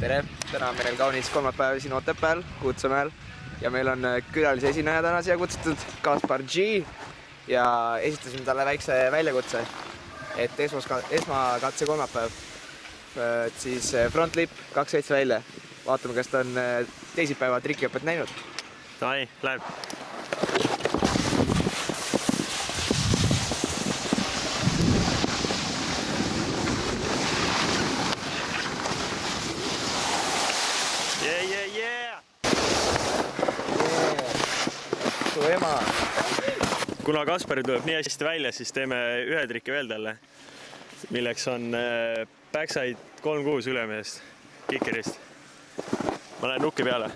tere, täna on meil kaunis kolmapäev siin Otepääl, Kutsemäel ja meil on külalise esineja täna siia kutsutud, Kaspar G ja esitasime talle väikse väljakutse, et esmakatse kolmapäev, siis front lip 2-7 välja. Vaatame, kas ta on teisipäeva trikiõpet näinud. Davai, läheb. Su ema. Kuna Kaspari tuleb nii hästi välja, siis teeme ühe triki veel talle, milleks on backside 3-6 ülemehest, kikerist. Ma lähen nukki peale.